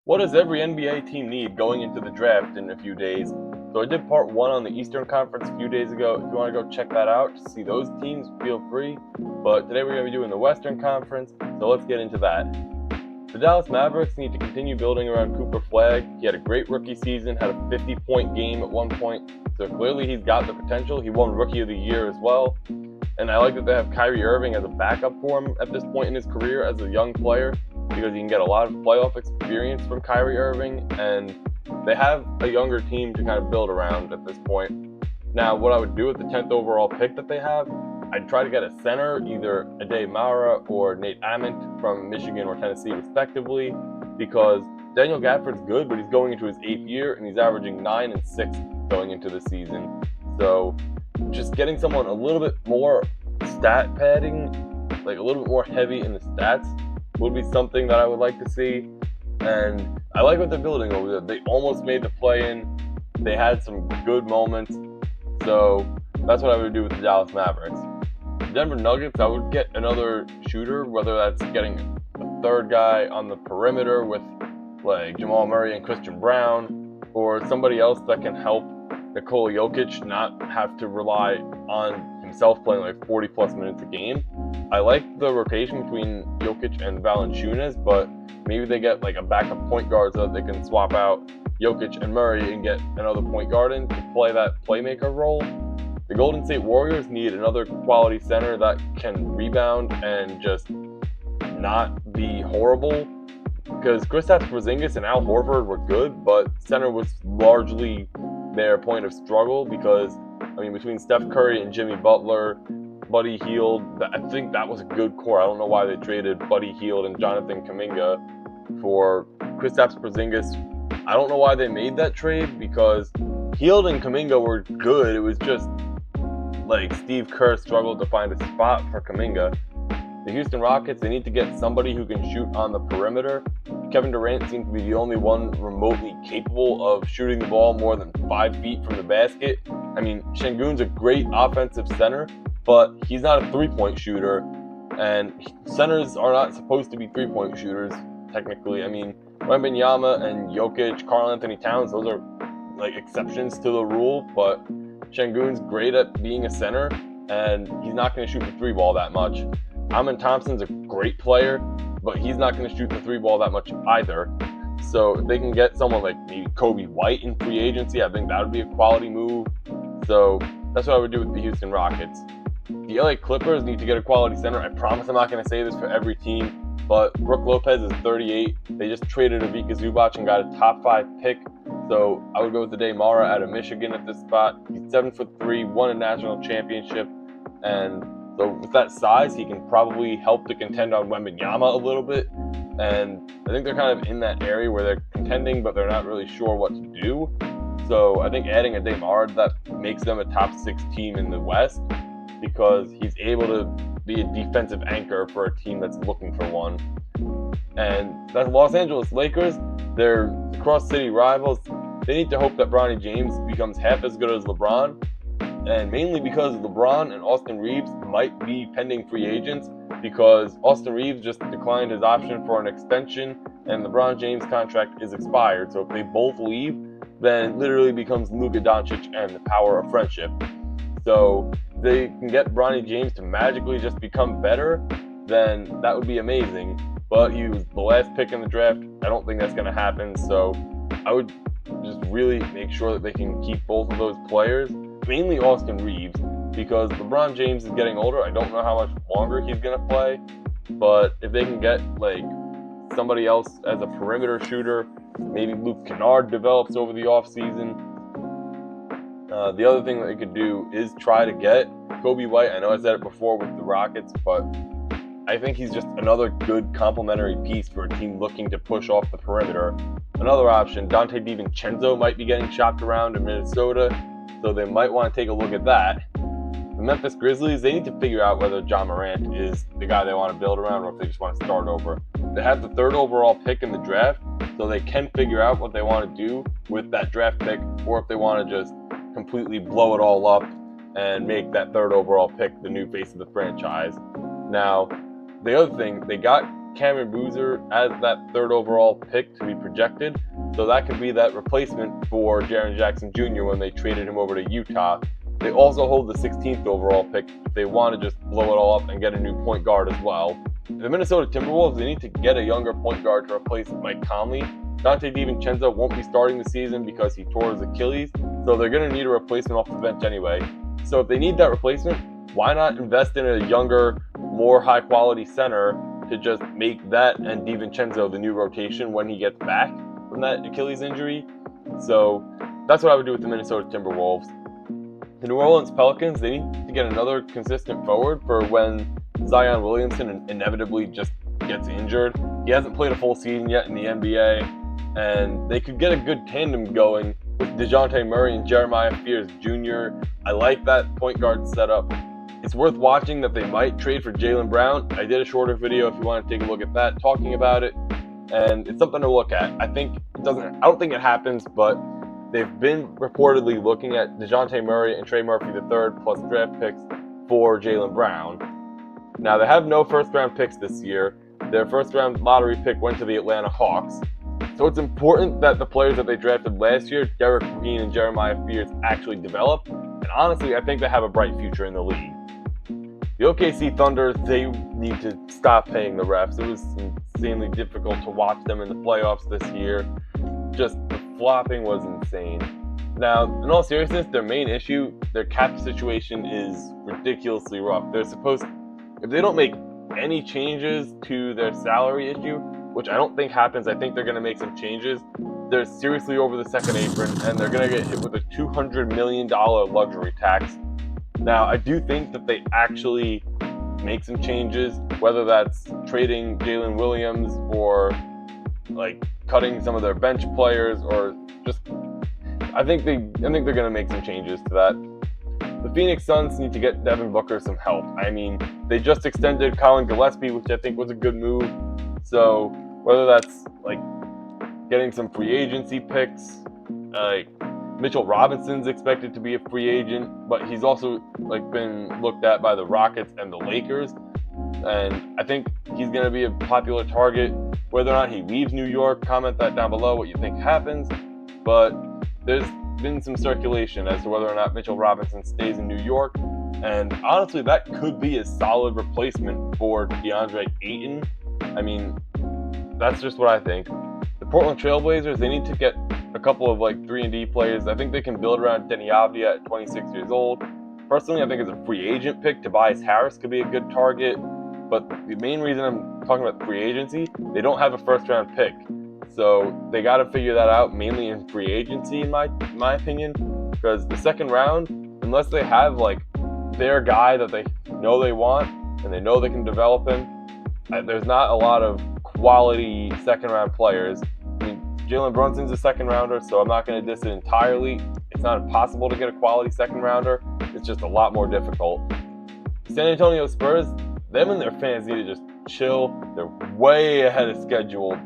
What does every NBA team need going into the draft in a few days? So I did part one on the Eastern Conference a few days ago. If you want to go check that out to see those teams, feel free. But today we're going to be doing the Western Conference, so let's get into that. The Dallas Mavericks need to continue building around Cooper Flagg. He had a great rookie season, had a 50-point game at one point, so clearly he's got the potential. He won Rookie of the Year as well. And I like that they have Kyrie Irving as a backup for him at this point in his career as a young player, because you can get a lot of playoff experience from Kyrie Irving, and they have a younger team to kind of build around at this point. Now, what I would do with the 10th overall pick that they have, I'd try to get a center, either Adey Mara or Nate Ament from Michigan or Tennessee, respectively, because Daniel Gafford's good, but he's going into his 8th year, and he's averaging 9 and 6 going into the season. So just getting someone a little bit more stat padding, like a little bit more heavy in the stats, would be something that I would like to see. And I like what they're building over there. They almost made the play-in. They had some good moments. So that's what I would do with the Dallas Mavericks. The Denver Nuggets, I would get another shooter, whether that's getting a third guy on the perimeter with like Jamal Murray and Christian Brown, or somebody else that can help Nikola Jokic not have to rely on himself playing like 40 plus minutes a game. I like the rotation between Jokic and Valanciunas, but maybe they get like a backup point guard so that they can swap out Jokic and Murray and get another point guard in to play that playmaker role. The Golden State Warriors need another quality center that can rebound and just not be horrible, because Kristaps Porzingis and Al Horford were good, but center was largely their point of struggle because, between Steph Curry and Jimmy Butler, Buddy Hield, I think that was a good core. I don't know why they traded Buddy Hield and Jonathan Kuminga for Kristaps Porzingis. I don't know why they made that trade, because Hield and Kuminga were good. It was just like Steve Kerr struggled to find a spot for Kuminga. The Houston Rockets, they need to get somebody who can shoot on the perimeter. Kevin Durant seems to be the only one remotely capable of shooting the ball more than 5 feet from the basket. Şengün's a great offensive center, but he's not a three-point shooter, and centers are not supposed to be three-point shooters, technically. Wembanyama and Jokic, Karl Anthony Towns, those are like exceptions to the rule, but Şengün's great at being a center, and he's not going to shoot the three ball that much. Amen Thompson's a great player, but he's not going to shoot the three ball that much either. So if they can get someone like maybe Kobe White in free agency, I think that would be a quality move. So that's what I would do with the Houston Rockets. The LA Clippers need to get a quality center. I promise I'm not going to say this for every team, but Brook Lopez is 38. They just traded Ivica Zubac and got a top 5 pick. So I would go with Adey Mara out of Michigan at this spot. He's 7'3", won a national championship, and so with that size, he can probably help to contend on Wembanyama a little bit. And I think they're kind of in that area where they're contending, but they're not really sure what to do. So I think adding Adey Mara, that makes them a top 6 team in the West, because he's able to be a defensive anchor for a team that's looking for one. And the Los Angeles Lakers, they're cross-city rivals. They need to hope that Bronny James becomes half as good as LeBron, and mainly because LeBron and Austin Reeves might be pending free agents, because Austin Reeves just declined his option for an extension, and LeBron James' contract is expired. So if they both leave, then it literally becomes Luka Doncic and the power of friendship. So if they can get Bronny James to magically just become better, then that would be amazing. But he was the last pick in the draft. I don't think that's going to happen. So I would just really make sure that they can keep both of those players, mainly Austin Reeves, because LeBron James is getting older. I don't know how much longer he's going to play, but if they can get like somebody else as a perimeter shooter, maybe Luke Kennard develops over the offseason. The other thing that they could do is try to get Kobe White. I know I said it before with the Rockets, but I think he's just another good complementary piece for a team looking to push off the perimeter. Another option, Dante DiVincenzo might be getting shopped around in Minnesota, so they might want to take a look at that. The Memphis Grizzlies, they need to figure out whether Ja Morant is the guy they want to build around, or if they just want to start over. They have the 3rd overall pick in the draft, so they can figure out what they want to do with that draft pick, or if they want to just completely blow it all up and make that 3rd overall pick the new face of the franchise. Now, the other thing, they got Cameron Boozer as that 3rd overall pick to be projected. So that could be that replacement for Jaren Jackson Jr. when they traded him over to Utah. They also hold the 16th overall pick if they want to just blow it all up and get a new point guard as well. The Minnesota Timberwolves, they need to get a younger point guard to replace Mike Conley. Donte DiVincenzo won't be starting the season because he tore his Achilles, so they're going to need a replacement off the bench anyway. So if they need that replacement, why not invest in a younger, more high-quality center to just make that and DiVincenzo the new rotation when he gets back from that Achilles injury? So that's what I would do with the Minnesota Timberwolves. The New Orleans Pelicans, they need to get another consistent forward for when Zion Williamson inevitably just gets injured. He hasn't played a full season yet in the NBA, and they could get a good tandem going with DeJounte Murray and Jeremiah Fears Jr. I like that point guard setup. It's worth watching that they might trade for Jaylen Brown. I did a shorter video if you want to take a look at that, talking about it, and it's something to look at. I don't think it happens, but they've been reportedly looking at DeJounte Murray and Trey Murphy III plus draft picks for Jaylen Brown. Now, they have no first-round picks this year. Their first-round lottery pick went to the Atlanta Hawks. So it's important that the players that they drafted last year, Derek Green and Jeremiah Fears, actually develop. And honestly, I think they have a bright future in the league. The OKC Thunder, they need to stop paying the refs. It was insanely difficult to watch them in the playoffs this year. Just the flopping was insane. Now, in all seriousness, their main issue, their cap situation is ridiculously rough. If they don't make any changes to their salary issue, which I don't think happens, I think they're going to make some changes, they're seriously over the second apron, and they're going to get hit with a $200 million luxury tax. Now, I do think that they actually make some changes, whether that's trading Jalen Williams or like cutting some of their bench players, or just I think they're going to make some changes to that. The Phoenix Suns need to get Devin Booker some help. I mean, they just extended Colin Gillespie, which I think was a good move. So whether that's like getting some free agency picks, like Mitchell Robinson's expected to be a free agent, but he's also like been looked at by the Rockets and the Lakers, and I think he's going to be a popular target. Whether or not he leaves New York, comment that down below what you think happens. But there's been some circulation as to whether or not Mitchell Robinson stays in New York, and honestly, that could be a solid replacement for DeAndre Ayton. I mean, that's just what I think. The Portland Trailblazers, they need to get a couple of like 3-and-D players. I think they can build around Denny Avdia at 26 years old. Personally, I think as a free agent pick, Tobias Harris could be a good target. But the main reason I'm talking about free agency, they don't have a first-round pick. So they got to figure that out mainly in free agency, in my opinion. Because the second round, unless they have like their guy that they know they want and they know they can develop him, there's not a lot of quality second-round players. I mean, Jalen Brunson's a second-rounder, so I'm not going to diss it entirely. It's not impossible to get a quality second-rounder. It's just a lot more difficult. San Antonio Spurs, them and their fans need to just chill. They're way ahead of schedule.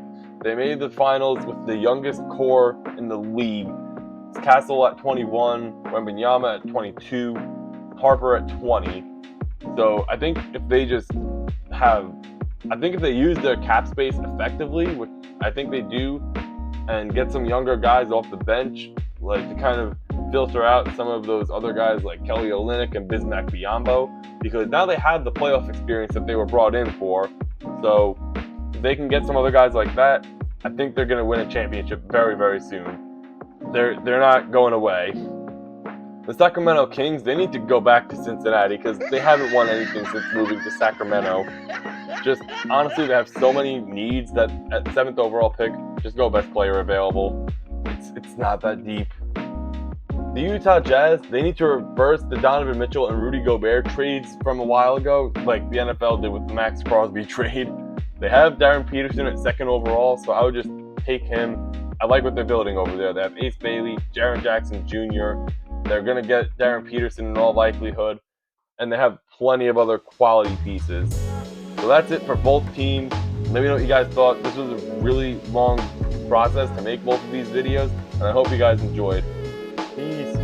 They made the finals with the youngest core in the league. It's Castle at 21, Wembanyama at 22, Harper at 20. So I think if they use their cap space effectively, which I think they do, and get some younger guys off the bench, like to kind of filter out some of those other guys like Kelly Olynyk and Bismack Biyombo, because now they have the playoff experience that they were brought in for. So if they can get some other guys like that, I think they're going to win a championship very, very soon. They're not going away. The Sacramento Kings, they need to go back to Cincinnati because they haven't won anything since moving to Sacramento. Just honestly, they have so many needs that at 7th overall pick, just go best player available. It's not that deep. The Utah Jazz, they need to reverse the Donovan Mitchell and Rudy Gobert trades from a while ago, like the NFL did with the Max Crosby trade. They have Darren Peterson at 2nd overall, so I would just take him. I like what they're building over there. They have Ace Bailey, Jaren Jackson Jr. They're going to get Darren Peterson in all likelihood, and they have plenty of other quality pieces. So that's it for both teams. Let me know what you guys thought. This was a really long process to make both of these videos, and I hope you guys enjoyed. Peace.